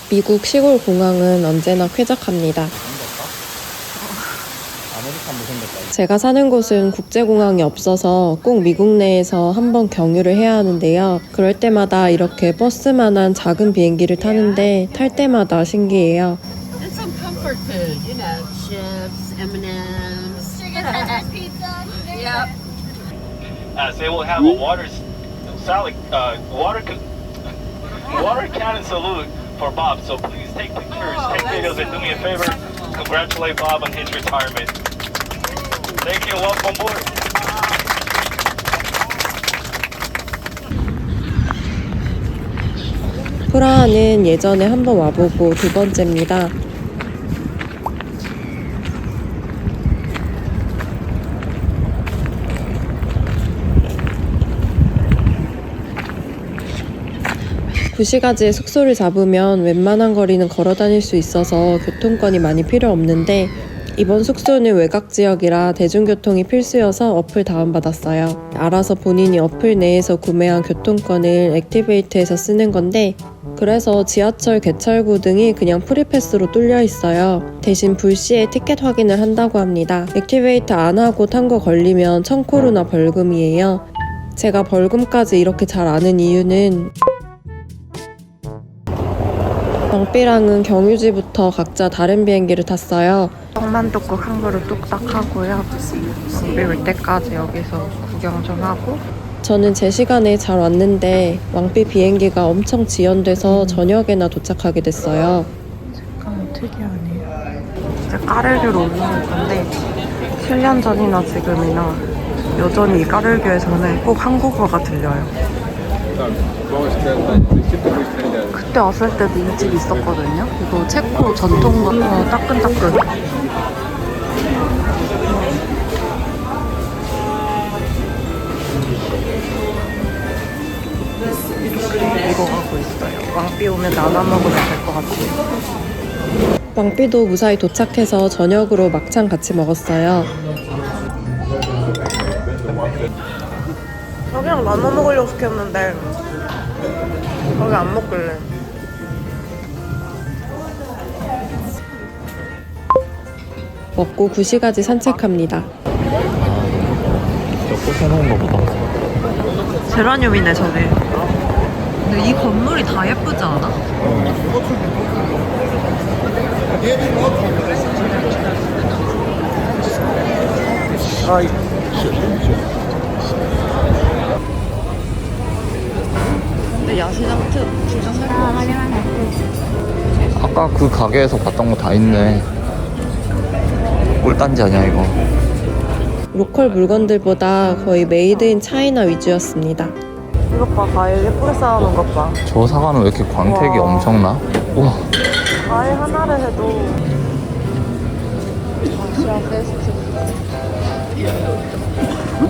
미국 시골 공항은 언제나 쾌적합니다. 제가 사는 곳은 국제공항이 없어서 꼭 미국 내에서 한번 경유를 해야 하는데요. 그럴 때마다 이렇게 버스만한 작은 비행기를 타는데 탈 때마다 신기해요. And some comfort food, you know, chips, M&Ms. Chicken pizza. Yep. They will have a water salad, water cannon salute for Bob. So please take pictures, take videos, and do me a favor. Congratulate Bob on his retirement. Thank you. Welcome aboard. 프라하는 예전에 한번 와보고 두 번째입니다. 구시가지에 숙소를 잡으면 웬만한 거리는 걸어 다닐 수 있어서 교통권이 많이 필요 없는데 이번 숙소는 외곽 지역이라 대중교통이 필수여서 어플 다운받았어요. 알아서 본인이 어플 내에서 구매한 교통권을 액티베이트해서 쓰는 건데 그래서 지하철, 개찰구 등이 그냥 프리패스로 뚫려 있어요. 대신 불시에 티켓 확인을 한다고 합니다. 액티베이트 안 하고 탄 거 걸리면 1000코로나 벌금이에요. 제가 벌금까지 이렇게 잘 아는 이유는 왕삐랑은 경유지부터 각자 다른 비행기를 탔어요. 떡만둣국 한 그릇 뚝딱 하고요. 왕삐 올 때까지 여기서 구경 좀 하고 저는 제 시간에 잘 왔는데 왕삐 비행기가 엄청 지연돼서 저녁에나 도착하게 됐어요. 색감이 특이하네요. 이제 까르르로 오는 건데 7년 전이나 지금이나 여전히 이 까르르에서는 꼭 한국어가 들려요. 그때 왔을 때도 이 집 있었거든요. 이거 체코 전통 따끈따끈. 이거 가고 있어요. 왕삐 오면 나눠 먹으면 될 것 같아요. 왕삐도 무사히 도착해서 저녁으로 막창 같이 먹었어요. 자기랑 나눠 먹으려고 시켰는데 거기 안 먹길래. 먹고 구시가지 산책합니다. 꽃 해놓은 거보다. 제라늄이네 저게. 근데 이 건물이 다 예쁘지 않아? 근데 야시장 진짜 살만하긴 하네. 아까 그 가게에서 봤던 거 다 있네. 꿀단지 아니야 이거? 로컬 물건들보다 거의 메이드 인 차이나 위주였습니다. 이것 봐, 과일 예쁘게 쌓아놓은 것 봐. 저 사과는 왜 이렇게 광택이 와. 엄청나? 우와. 과일 하나를 해도 아시아 베스트.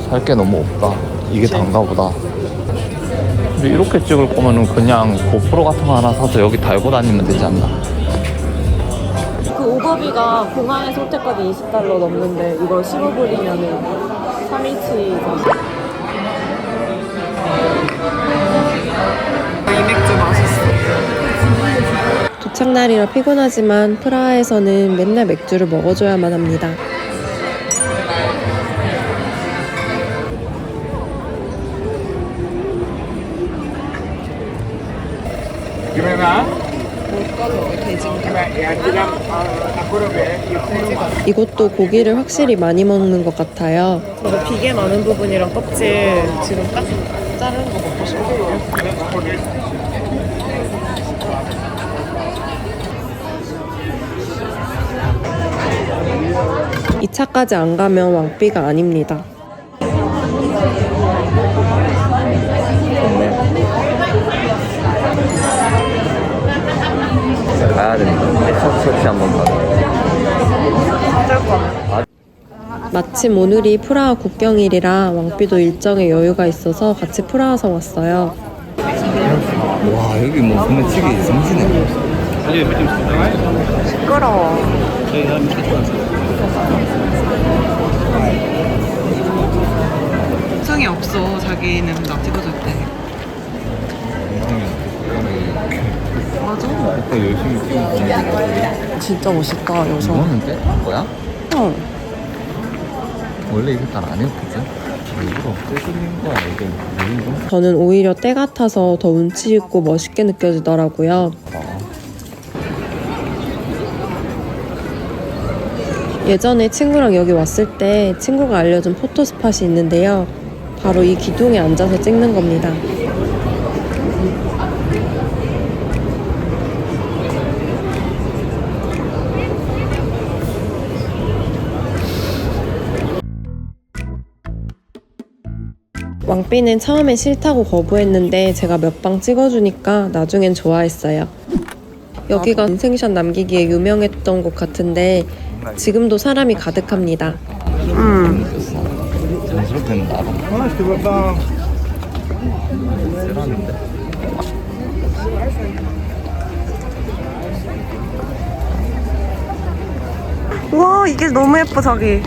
살 게 너무 없다. 이게 단가 보다. 근데 이렇게 찍을 거면은 그냥 고프로 같은 거 하나 사서 여기 달고 다니면 되지 않나? 그 오버비가 공항에서 호텔까지 $20 넘는데 이거 15불이면은 3일치잖아. 이 맥주 맛있어. 도착날이라 피곤하지만 프라하에서는 맨날 맥주를 먹어줘야만 합니다. 이것도 고기를 확실히 많이 먹는 것 같아요. 저도 비계 많은 부분이랑 껍질 지금 딱 자르는 거 먹고 싶어요. 2차까지 안 가면 왕삐가 아닙니다. 가야 됩니다. 첫 한번 가자. 마침 오늘이 프라하 국경일이라 왕삐도 일정에 여유가 있어서 같이 프라하성 왔어요. 와 여기 뭐 소매치기 성지네. 시끄러워. 성이 없어. 자기는 나 찍어줄 때. 맞아? 그때 열심히 찍은 진짜 멋있다 여성. 이거는 떼는 거야? 어. 원래 이 색깔 아니었거든? 일부러 떼들린 거야 이게 왜 이거? 저는 오히려 때 같아서 더 운치 있고 멋있게 느껴지더라고요. 예전에 친구랑 여기 왔을 때 친구가 알려준 포토 스팟이 있는데요. 바로 이 기둥에 앉아서 찍는 겁니다. 왕삐는 처음에 싫다고 거부했는데 제가 몇 방 찍어주니까 나중엔 좋아했어요. 여기가 인생샷 남기기에 유명했던 곳 같은데 지금도 사람이 가득합니다. 자연스럽게는 나도 쓰라는데 와 이게 너무 예뻐 자기.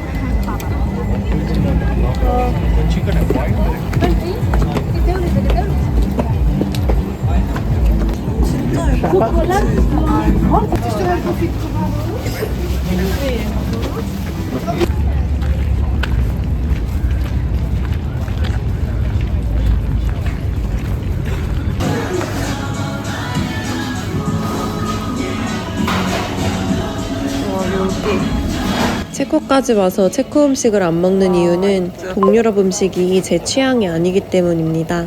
체코까지 와서 체코 음식을 안 먹는 이유는 동유럽 음식이 제 취향이 아니기 때문입니다.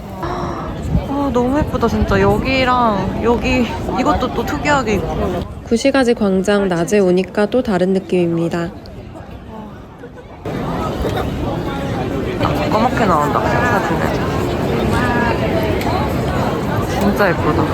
너무 예쁘다 진짜. 여기랑 여기 이것도 또 특이하게 있고. 구시가지 광장 낮에 오니까 또 다른 느낌입니다. 까맣게 나온다 사진에. 진짜 예쁘다.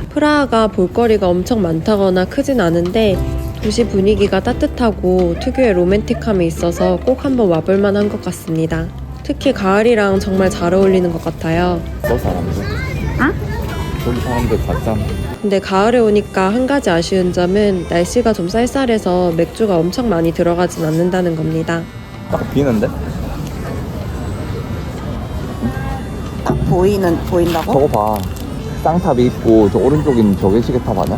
프라하가 볼거리가 엄청 많다거나 크진 않은데 도시 분위기가 따뜻하고 특유의 로맨틱함이 있어서 꼭 한번 와볼 만한 것 같습니다. 특히 가을이랑 정말 잘 어울리는 것 같아요. 저 사람들 응? 저기 사람들 가짜 근데 가을에 오니까 한 가지 아쉬운 점은 날씨가 좀 쌀쌀해서 맥주가 엄청 많이 들어가진 않는다는 겁니다. 딱 비는데? 딱 보인다고? 저거 봐 쌍탑이 있고 저 오른쪽에 있는 저게 시계탑 아니야?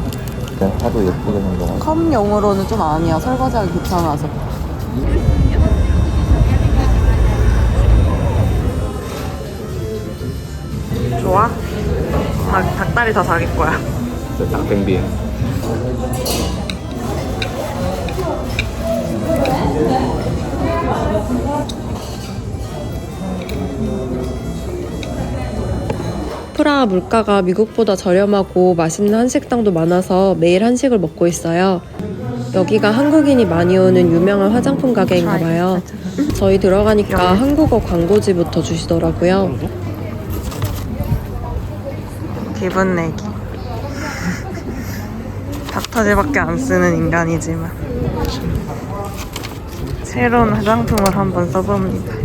그냥 하도 예쁘게 생겨가지고 컵용으로는 좀 아니야. 설거지하기 귀찮아서. 좋아? 닭다리 다 자기 거야. 닭뱅비 프라하 물가가 미국보다 저렴하고 맛있는 한식당도 많아서 매일 한식을 먹고 있어요. 여기가 한국인이 많이 오는 유명한 화장품 가게인가 봐요. 저희 들어가니까 한국어 광고지부터 주시더라고요. 기분 내기. 닥터제밖에 안 쓰는 인간이지만 새로운 화장품을 한번 써봅니다.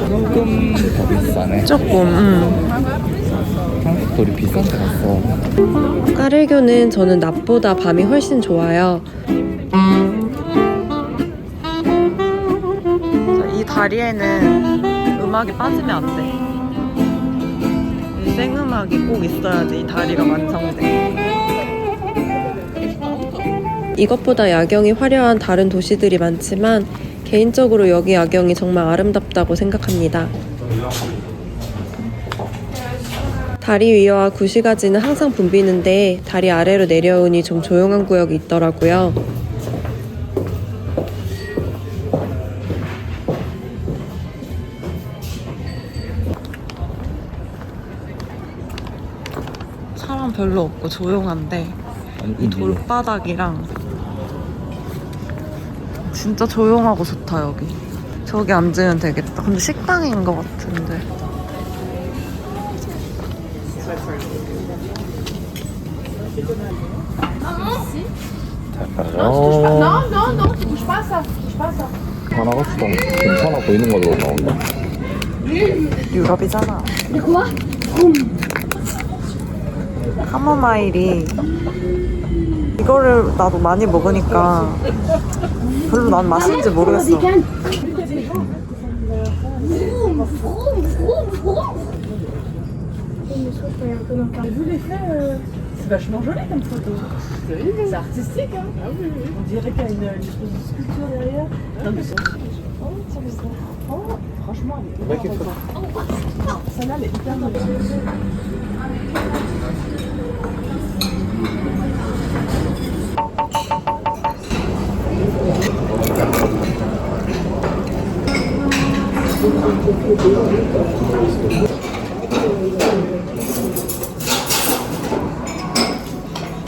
조금 더 비싸네 조금. 한국 돌이 비싼 데 갔어 까르교는 저는 낮보다 밤이 훨씬 좋아요. 이 다리에는 음악이 빠지면 안 돼. 이 생음악이 꼭 있어야지 이 다리가 완성돼. 이것보다 야경이 화려한 다른 도시들이 많지만 개인적으로 여기 야경이 정말 아름답다고 생각합니다. 다리 위와 구시가지는 항상 붐비는데 다리 아래로 내려오니 좀 조용한 구역이 있더라고요. 사람 별로 없고 조용한데 이 돌바닥이랑 진짜 조용하고 좋다 여기. 저기 앉으면 되겠다. 근데 식당인 것 같은데. Non, non, non, tu bouges pas ça. Bouge pas ça. 하나같이 괜찮아 보이는 걸로 나온다. 유럽이잖아. 카모마일이 이거를 나도 많이 먹으니까 별로 난 맛있는지 모르겠어. C'est vachement joli comme photo. C'est artistique, hein. Ah oui, oui. On dirait qu'il y a une espèce de sculpture derrière. Non, mais oh, tiens, mais ça. Oh, franchement, elle est hyper belle. Celle-là, elle est hyper belle.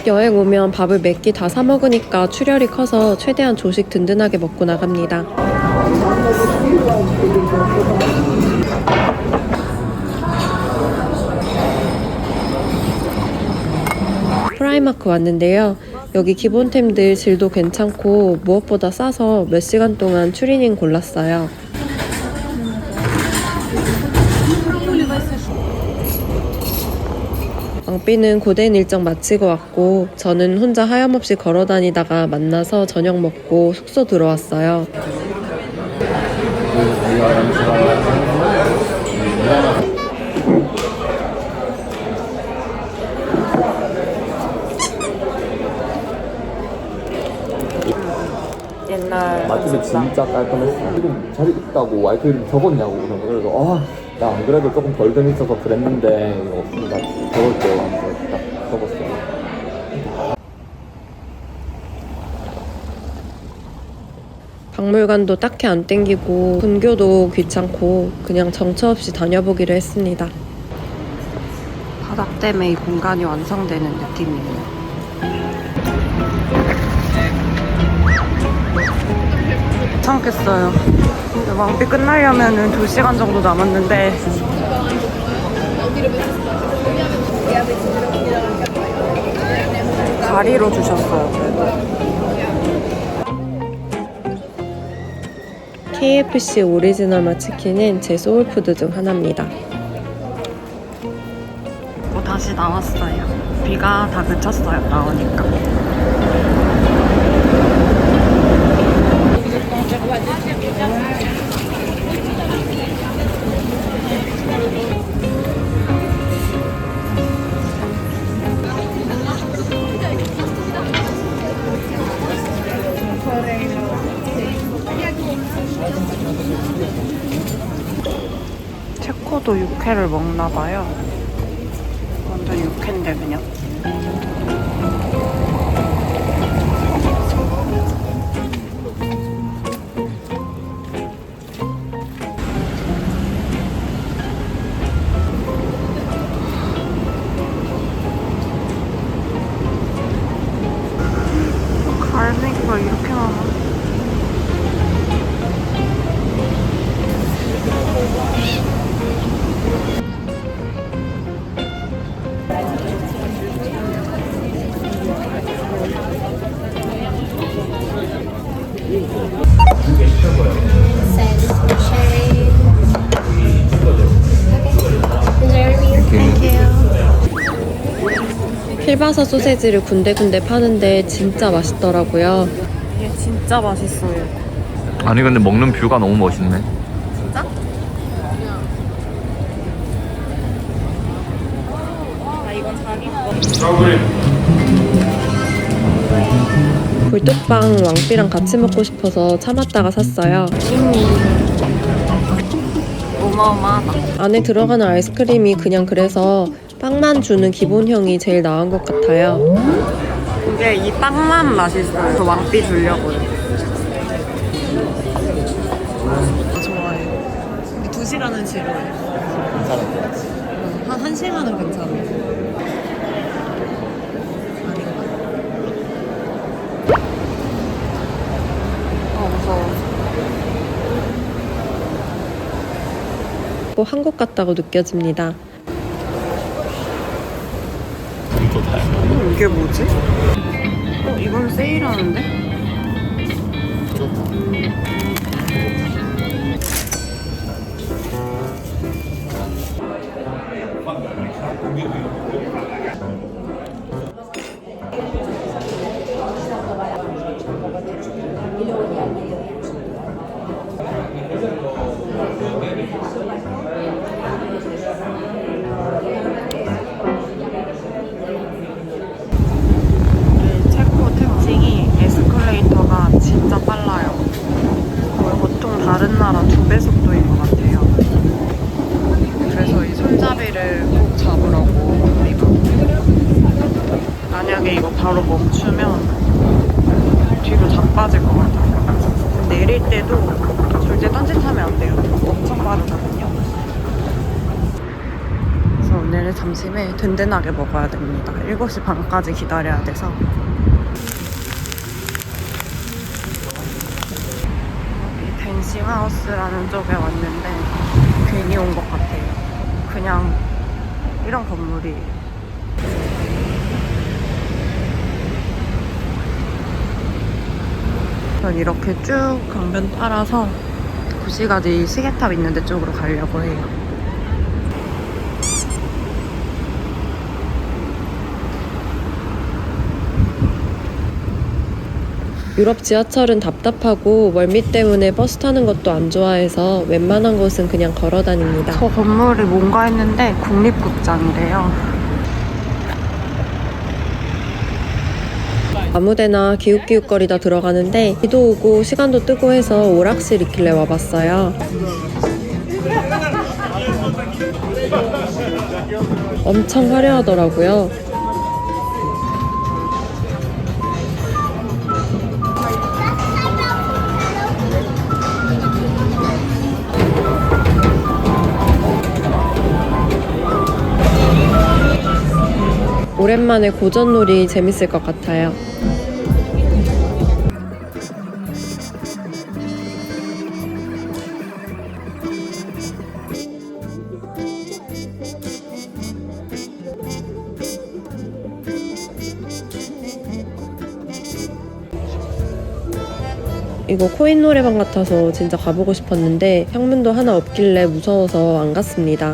여행 오면 밥을 몇 끼 다 사 먹으니까 출혈이 커서 최대한 조식 든든하게 먹고 나갑니다. 프라이마크 왔는데요. 여기 기본템들 질도 괜찮고 무엇보다 싸서 몇 시간 동안 추리닝 골랐어요. 왕삐는 고된 일정 마치고 왔고 저는 혼자 하염없이 걸어다니다가 만나서 저녁 먹고 숙소 들어왔어요. 옛날 맛집이 진짜 깔끔했어. 지금 자리 있다고 와이프 이름 적었냐고 그래서 야, 안 그래도 조금 덜 돼 있어서 그랬는데 이거 없으니까 적을게요 하면서 딱 적었어요. 박물관도 딱히 안 땡기고 근교도 귀찮고 그냥 정처 없이 다녀보기로 했습니다. 바닥 때문에 이 공간이 완성되는 느낌이에요. 참겠어요. 왕삐 끝나려면 2시간 정도 남았는데 가리로 주셨어요. 그래도 KFC 오리지널 맛 치킨은 제 소울푸드 중 하나입니다. 다시 나왔어요. 비가 다 그쳤어요. 나오니까. 체코도 육회를 먹나봐요. 완전 육회인데 그냥. 갈매기가 이렇게 많아. 킬바사 소세지를 군데군데 파는데 진짜 맛있더라고요. 이게 진짜 맛있어요. 아니 근데 먹는 뷰가 너무 멋있네. 진짜? 아 이건 자기 굴뚝빵 왕삐랑 같이 먹고 싶어서 참았다가 샀어요. 어마어마하다. 안에 들어가는 아이스크림이 그냥 그래서 빵만 주는 기본형이 제일 나은 것 같아요. 근데 이 빵만 맛있어요. 저 왕삐 주려고요. 좋아해요. 근데 2시간은 지루해요. 괜찮은 것 같아. 한 1시간은 괜찮아요. 무서워. 꼭 한국 같다고 느껴집니다. 이게 뭐지? 이건 세일하는데? 체코 특징이 에스컬레이터가 진짜 빨라요. 거의 보통 다른 나라 2배 속도인 것 같아요. 그래서 이 손잡이를 꼭 잡으라고 우리가. 만약에 이거 바로 멈추면 뒤로 자빠질 것 같아요. 내릴 때도 절대 딴짓하면 안 돼요. 엄청 빠르거든요. 그래서 오늘 점심에 든든하게 먹어야 됩니다. 7시 반까지 기다려야 돼서. 여기 댄싱하우스라는 쪽에 왔는데 괜히 온 것 같아요. 그냥 이런 건물이에요. 전 이렇게 쭉 강변 따라서 구시가지 시계탑 있는 데 쪽으로 가려고 해요. 유럽 지하철은 답답하고 멀미 때문에 버스 타는 것도 안 좋아해서 웬만한 곳은 그냥 걸어 다닙니다. 저 건물이 뭔가 했는데 국립극장이래요. 아무데나 기웃기웃거리다 들어가는데 비도 오고 시간도 뜨고 해서 오락실 있길래 와봤어요. 엄청 화려하더라고요. 오랜만에 고전놀이 재밌을 것 같아요. 이거 코인 노래방 같아서 진짜 가보고 싶었는데 향문도 하나 없길래 무서워서 안 갔습니다.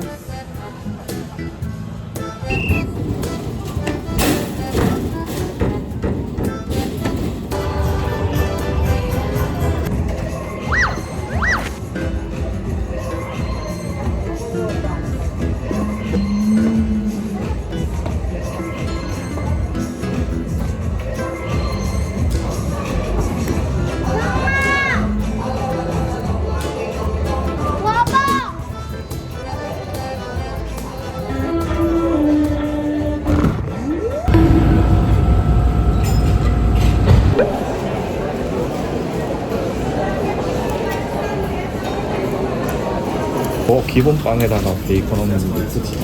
기본 빵에다가 베이컨 없는 거 있지. 맛있게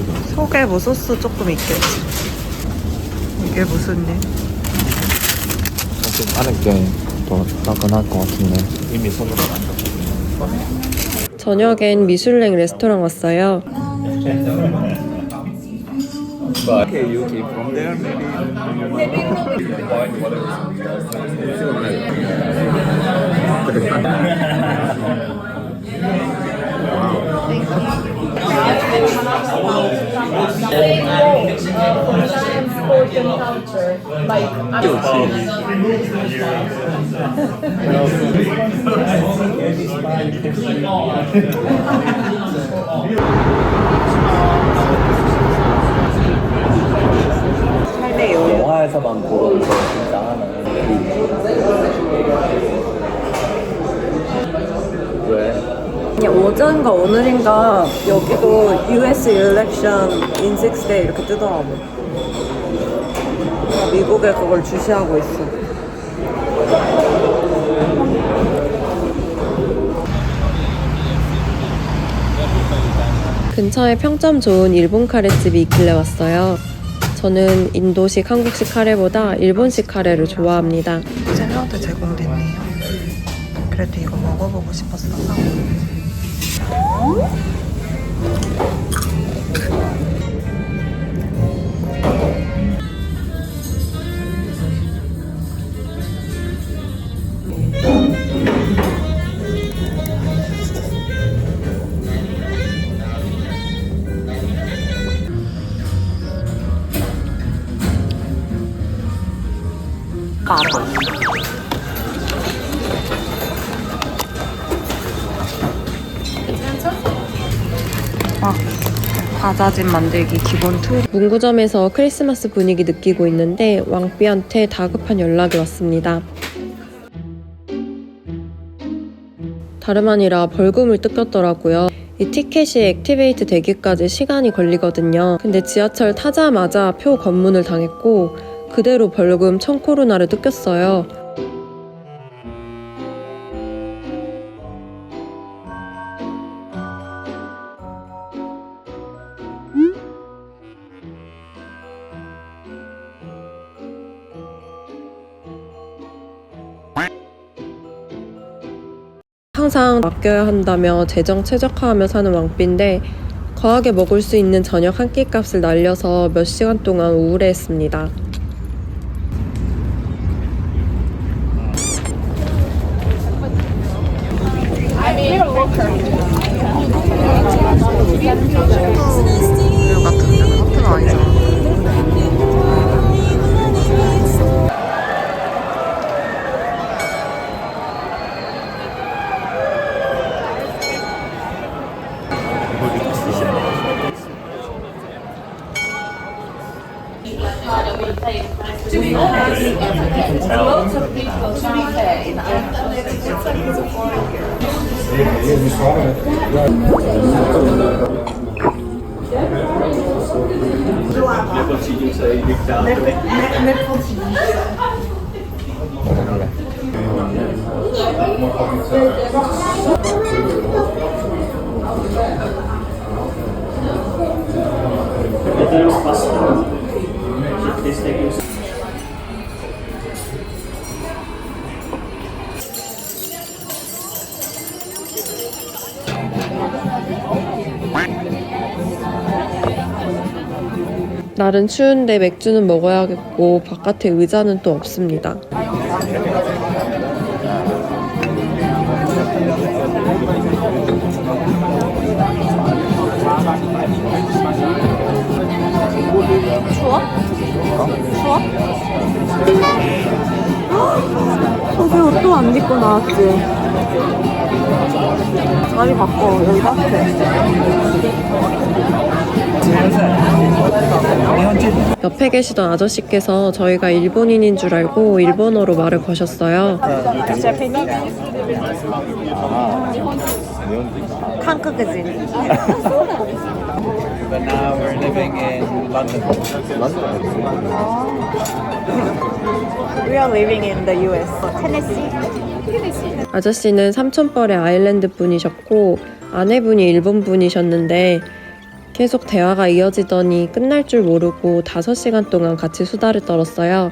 먹었어. 속에 뭐 소스 조금 있겠지. 이게 무슨 일? 좀 안에 게더 따끈할 것 같은데 이미 손으로 만졌거든요. 저녁엔 미슐랭 레스토랑 왔어요. Okay, you came from there 영화에서만 보던 거 진짜 하나는 왜? 그냥 어젠가 오늘인가 여기도 US election in 6day 이렇게 뜨더라고. 미국에 그걸 주시하고 있어. 근처에 평점 좋은 일본 카레집이 있길래 왔어요. 저는 인도식, 한국식 카레보다 일본식 카레를 좋아합니다. 샐러드 제공됐네요. 그래도 이거 먹어보고 싶었어서. 과자집 만들기 기본 툴. 문구점에서 크리스마스 분위기 느끼고 있는데 왕비한테 다급한 연락이 왔습니다. 다름 아니라 벌금을 뜯겼더라고요. 이 티켓이 액티베이트 되기까지 시간이 걸리거든요. 근데 지하철 타자마자 표 검문을 당했고 그대로 벌금 1000코로나를 뜯겼어요. 항상 아껴야 한다며 재정 최적화하며 사는 왕비인데 거하게 먹을 수 있는 저녁 한 끼 값을 날려서 몇 시간 동안 우울해했습니다. 날은 추운데 맥주는 먹어야겠고 바깥에 의자는 또 없습니다. 추워? 추워? 저기 옷 또 안 입고 나왔지? 자리 바꿔. 여기 따뜻해. 옆에 계시던 아저씨께서 저희가 일본인인 줄 알고 일본어로 말을 거셨어요. 한국인. But now we're living in London. We are living in the US. Tennessee. 아저씨는 삼촌뻘의 아일랜드 분이셨고 아내분이 일본 분이셨는데 계속 대화가 이어지더니 끝날 줄 모르고 5시간 동안 같이 수다를 떨었어요.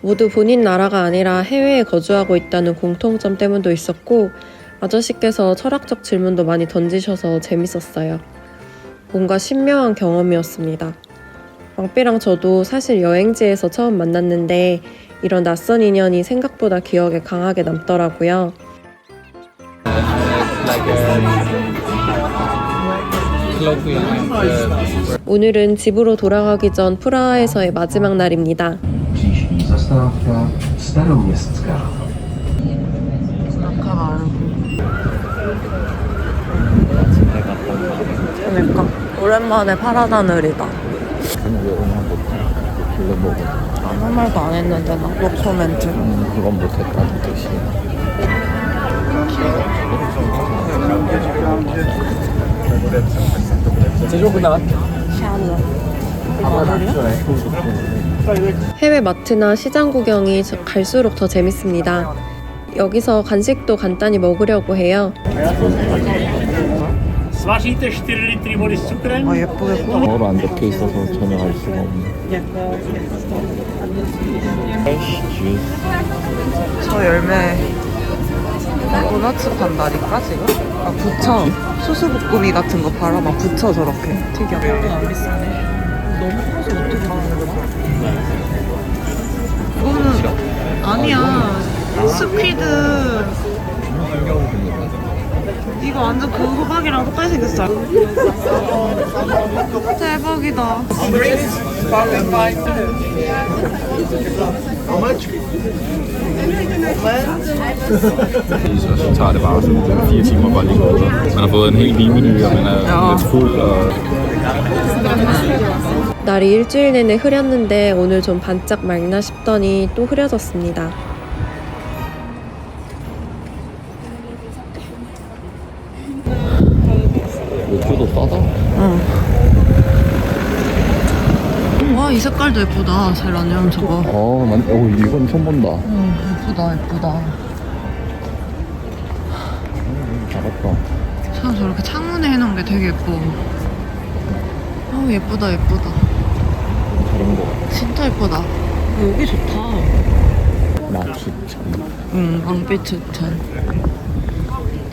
모두 본인 나라가 아니라 해외에 거주하고 있다는 공통점 때문도 있었고 아저씨께서 철학적 질문도 많이 던지셔서 재밌었어요. 뭔가 신묘한 경험이었습니다. 왕비랑 저도 사실 여행지에서 처음 만났는데 이런 낯선 인연이 생각보다 기억에 강하게 남더라고요. 오늘은 집으로 돌아가기 전 프라하에서의 마지막 날입니다. 그러니까 오랜만에 파라다늘이다. 왜 응원 못해? 불러보고. 아무 말도 안 했는데 나 녹소 멘트. 그건 못했다는 뜻이야. 해외 마트나 시장 구경이 갈수록 더 재밌습니다. 여기서 간식도 간단히 먹으려고 해요. 예쁘게 꾸미. 영어로 안 적혀 있어서 전혀 알 수가 없네. 저 열매 도너츠 판다니까 지금? 아 부쳐 수수부꾸미 같은 거 팔아 막 부쳐 저렇게 특이하게. 안 비싸네. 너무 커서 어떻게 하는 거야? 이거는 아니야 스퀴드. 이거 완전 그 호박이랑 똑같이 생겼어. 대박이다. Så tager det bare sådan 4 timer bare lige gå. Man har fået en helt lige menu, og man er lidt fuld. Og 날이 일주일 내내 흐렸는데 오늘 좀 반짝 맑나 싶더니 또 흐려졌습니다. 맥주도 싸다. 와, 이 색깔도 예쁘다. 제라늄 저거. 이건 처음 본다. 예쁘다, 예쁘다. 잘했다. 참 저렇게 창문에 해놓은 게 되게 예뻐. 예쁘다, 예쁘다. 다른 거 같아. 진짜 예쁘다. 여기 좋다. 낙수천. 왕빛 추천.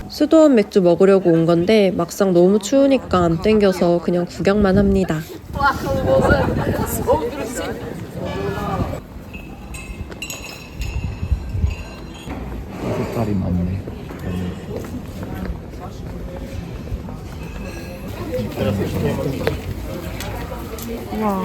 수도원 맥주 먹으려고 온 건데 막상 너무 추우니까 안 땡겨서 그냥 구경만 합니다. 색깔이 많네. 와.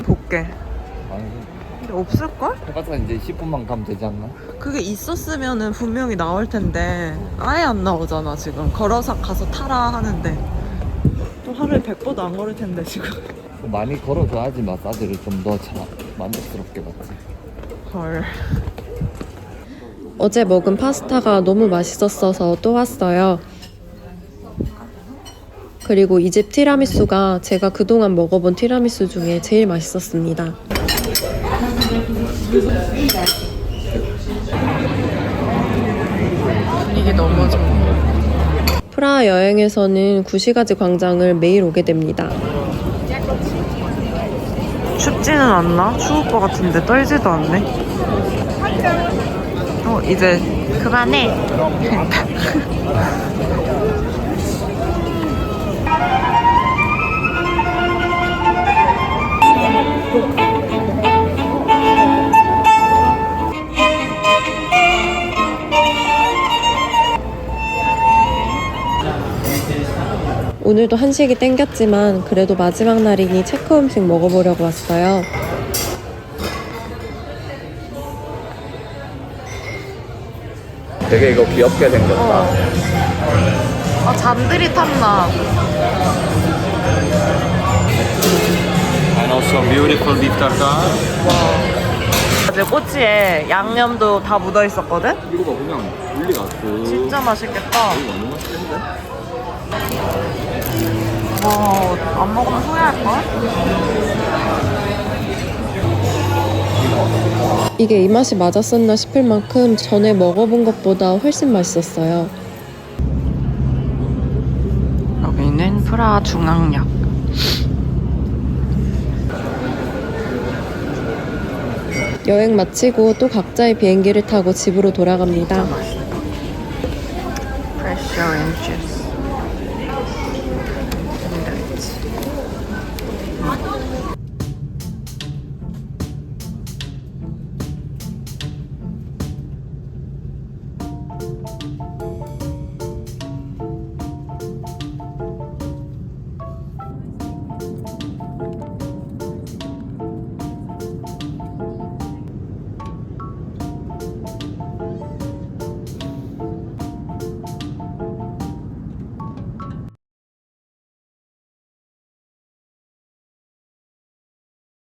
볼게. 근데 없을걸? 해봤자 이제 10분만 가면 되지 않나? 그게 있었으면은 분명히 나올 텐데 아예 안 나오잖아 지금. 걸어서 가서 타라 하는데 또 하루에 100보도 안 걸을 텐데 지금. 많이 걸어줘야지 마사지를 좀 더 만족스럽게 받지. 헐. 어제 먹은 파스타가 너무 맛있었어서 또 왔어요. 그리고 이 집 티라미수가 제가 그동안 먹어본 티라미수 중에 제일 맛있었습니다. 분위기 너무 좋아. 프라하 여행에서는 구시가지 광장을 매일 오게 됩니다. 춥지는 않나? 추울 것 같은데 떨지도 않네. 이제 그만해. 오늘도 한식이 땡겼지만 그래도 마지막 날이니 체코 음식 먹어보려고 왔어요. 되게 이거 귀엽게 생겼다. 잠들이 탔나? and also beautiful beef tartare. 어제 꼬치에 양념도 다 묻어 있었거든? 이거 봐 그냥 분리가 진짜 맛있겠다. 완전 맛있는데? 와, 안 먹으면 후회할걸? 이게 이 맛이 맞았었나 싶을 만큼 전에 먹어본 것보다 훨씬 맛있었어요. 여기는 프라하 중앙역. 여행 마치고 또 각자의 비행기를 타고 집으로 돌아갑니다. 프레쉬 오렌지 주스.